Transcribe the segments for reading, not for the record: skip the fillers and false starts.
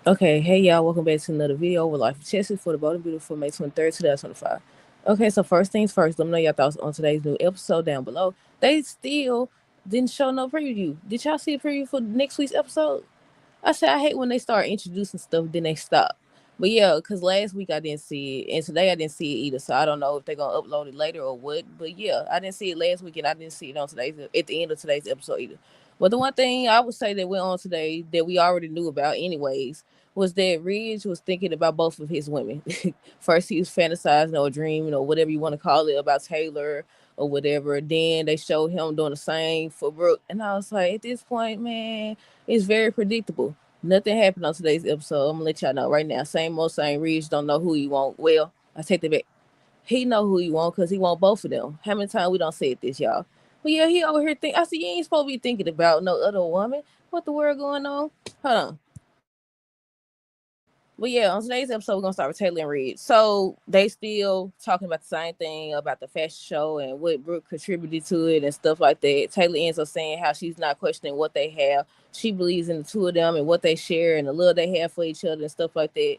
Okay, hey y'all, welcome back to another video with Life of Chelsea for the Bold and Beautiful May 23rd, 2025. Okay, so first things first, let me know your thoughts on today's new episode down below. They still didn't show no preview. Did y'all see a preview for next week's episode? I said I hate when they start introducing stuff, then they stop. But yeah, because last week I didn't see it, and today I didn't see it either. So I don't know if they're gonna upload it later or what. But yeah, I didn't see it last week, and I didn't see it on today's at the end of today's episode either. But the one thing I would say that went on today that we already knew about anyways was that Ridge was thinking about both of his women. First he was fantasizing or dreaming or whatever you want to call it about Taylor or whatever. Then they showed him doing the same for Brooke, and I was like, at this point, man, it's very predictable. Nothing happened on today's episode. I'm gonna let y'all know right now. Same old same. Reeds don't know who he want. Well, I take that back. He know who he want because he want both of them. How many times we don't say it this, y'all? But yeah, he over here think. I said you ain't supposed to be thinking about no other woman. What the world going on? Hold on. But yeah, on today's episode, we're gonna start with Taylor and Reed. So they still talking about the same thing about the fashion show and what Brooke contributed to it and stuff like that. Taylor ends up saying how she's not questioning what they have. She believes in the two of them and what they share and the love they have for each other and stuff like that.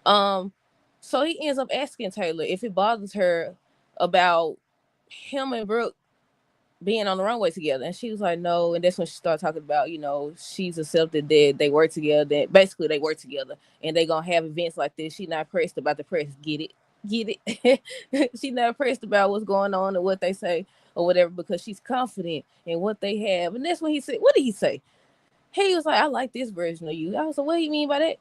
Um, so he ends up asking Taylor if it bothers her about him and Brooke being on the runway together. And she was like, no. And that's when she started talking about, she's accepted that they work together. That basically they work together and they gonna have events like this. She not pressed about the press. Get it? Get it? She not pressed about what's going on and what they say or whatever because she's confident in what they have. And that's when he said, what did he say? He was like, I like this version of you. I was like, what do you mean by that?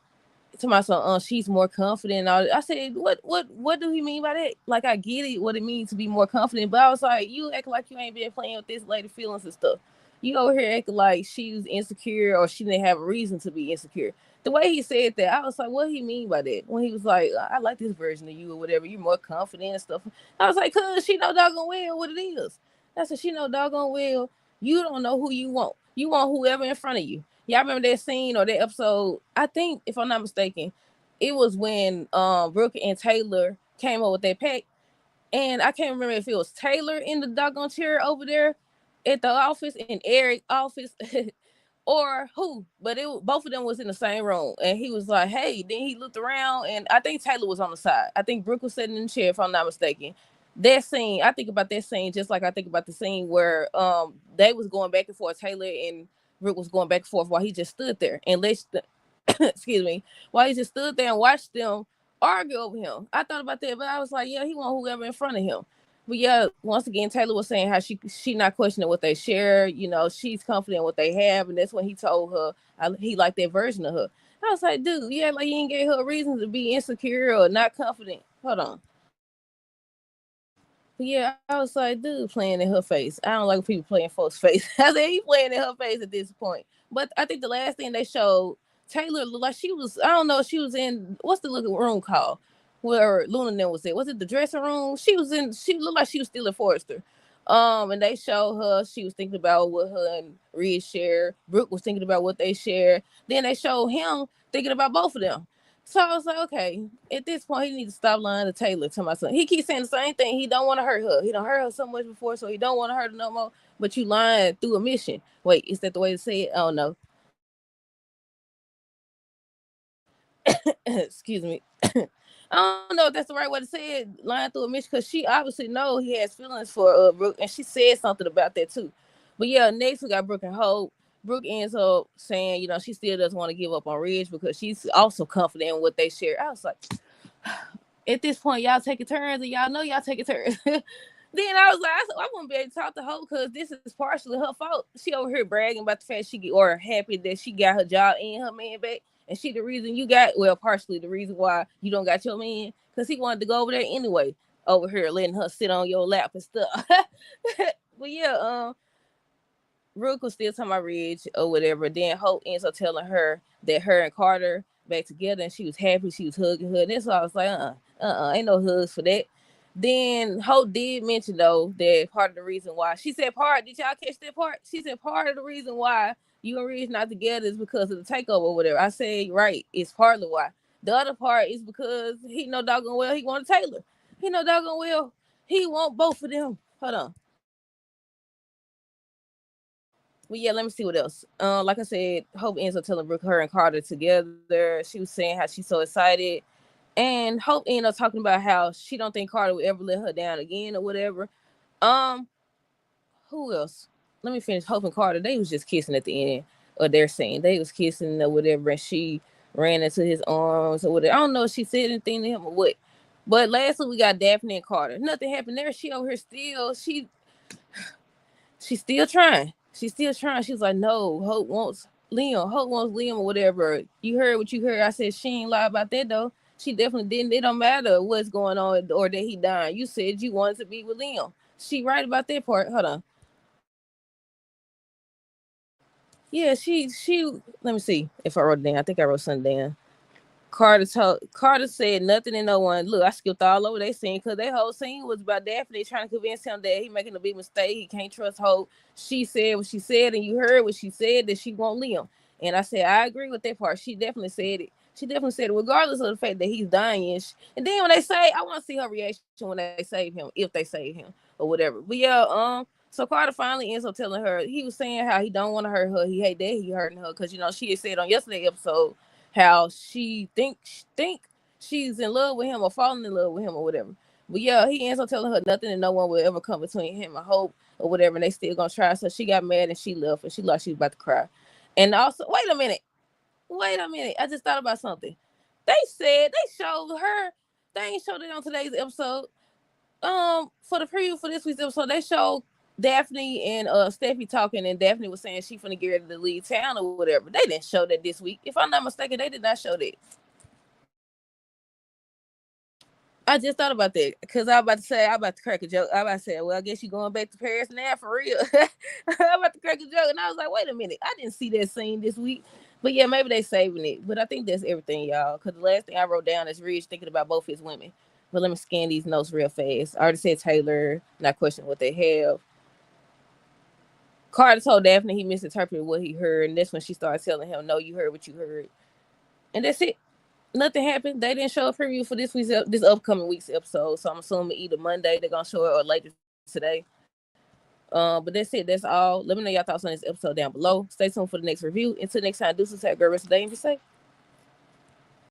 To my son, she's more confident. I said, what do he mean by that? Like, I get it, what it means to be more confident, but I was like, you act like you ain't been playing with this lady feelings and stuff. You over here acting like she was insecure or she didn't have a reason to be insecure. The way he said that, I was like, what he mean by that? When he was like, I like this version of you or whatever, you're more confident and stuff. I was like, cause she know doggone well what it is. I said, she know doggone well you don't know who you want. You want whoever in front of you. Y'all remember that scene or that episode? I think, if I'm not mistaken, it was when Brooke and Taylor came up with that pack. And I can't remember if it was Taylor in the doggone chair over there at the office and Eric's office or who. But both of them was in the same room. And he was like, hey, then he looked around and I think Taylor was on the side. I think Brooke was sitting in the chair, if I'm not mistaken. That scene, I think about that scene just like I think about the scene where they was going back and forth. Taylor and Brooke was going back and forth while he just stood there and let excuse me, while he just stood there and watched them argue over him. I thought about that, but I was like, yeah, he want whoever in front of him. But yeah, once again, Taylor was saying how she not questioning what they share. She's confident in what they have, and that's when he told her he liked that version of her. I was like, dude, yeah, like you ain't gave her a reason to be insecure or not confident. Hold on. But yeah, I was like, dude, playing in her face. I don't like when people playing folks' face. I said he playing in her face at this point. But I think the last thing they showed, Taylor looked like she was. I don't know. She was in what's the looking room called where Luna then was at? Was it the dressing room? She was in. She looked like she was still at Forrester. And they showed her. She was thinking about what her and Reed share. Brooke was thinking about what they share. Then they showed him thinking about both of them. So I was like, okay, at this point, he needs to stop lying to Taylor to my son. He keeps saying the same thing. He don't want to hurt her. He don't hurt her so much before, so he don't want to hurt her no more. But you lying through a mission. Wait, is that the way to say it? I don't know. Excuse me. I don't know if that's the right way to say it, lying through a mission, because she obviously know he has feelings for Brooke, and she said something about that too. But yeah, next we got Brooke and Hope. Brooke ends up saying, she still doesn't want to give up on Ridge because she's also confident in what they share. I was like, at this point, y'all taking turns, and y'all know y'all taking turns. Then I was like, I wouldn't be able to talk to Hope because this is partially her fault. She over here bragging about the fact or happy that she got her job and her man back. And she the reason you got, well, partially the reason why you don't got your man, because he wanted to go over there anyway, over here letting her sit on your lap and stuff. But yeah, Rook was still talking about Ridge or whatever. Then Hope ends up telling her that her and Carter back together and she was happy. She was hugging her. And that's why I was like, ain't no hugs for that. Then Hope did mention though that part of the reason why she said did y'all catch that part? She said part of the reason why you and Ridge not together is because of the takeover or whatever. I said right, it's partly why. The other part is because he know doggone well he wanted Taylor. He know doggone well he want both of them. Hold on. Well, yeah, let me see what else. Like I said, Hope ends up telling Brooke her and Carter together. She was saying how she's so excited. And Hope ended up talking about how she don't think Carter would ever let her down again or whatever. Um, who else? Let me finish. Hope and Carter, they was just kissing at the end of their scene. They was kissing or whatever, and she ran into his arms or whatever. I don't know if she said anything to him or what. But lastly, we got Daphne and Carter. Nothing happened there. She over here still. She's still trying. She's still trying. She's like, no, Hope wants Liam. Hope wants Liam or whatever. You heard what you heard. I said she ain't lie about that though. She definitely didn't. It don't matter what's going on or that he dying. You said you wanted to be with Liam. She right about that part. Hold on. Yeah, she. Let me see if I wrote it down. I think I wrote something down. Carter said nothing and no one. Look, I skipped all over they scene because their whole scene was about Daphne trying to convince him that he making a big mistake. He can't trust Hope. She said what she said, and you heard what she said that she won't Liam. And I said I agree with that part. She definitely said it. She definitely said it, regardless of the fact that he's dying. And then when they say, I want to see her reaction when they save him, if they save him or whatever. But yeah, so Carter finally ends up telling her he was saying how he don't want to hurt her. He hate that he hurting her because she had said on yesterday's episode how she think she's in love with him or falling in love with him or whatever. But yeah, he ends up telling her nothing and no one will ever come between him and Hope or whatever, and they still gonna try. So she got mad and she left and she like she was about to cry. And also, wait a minute. I just thought about something. They said they showed her. They ain't showed it on today's episode. For the preview for this week's episode, they showed Daphne and Steffi talking, and Daphne was saying she finna get ready to leave town or whatever. They didn't show that this week. If I'm not mistaken, they did not show that. I just thought about that because I was about to say I about to crack a joke. I about to say, well, I guess you going back to Paris now for real. I'm about to crack a joke, and I was like, wait a minute, I didn't see that scene this week. But yeah, maybe they saving it. But I think that's everything, y'all. Because the last thing I wrote down is Ridge thinking about both his women. But let me scan these notes real fast. I already said Taylor, not questioning what they have. Carter told Daphne he misinterpreted what he heard, and that's when she started telling him, "No, you heard what you heard," and that's it. Nothing happened. They didn't show a preview for this upcoming week's episode, so I'm assuming either Monday they're gonna show it or later today. But that's it. That's all. Let me know your thoughts on this episode down below. Stay tuned for the next review. Until next time, do some great rest of the day and be safe.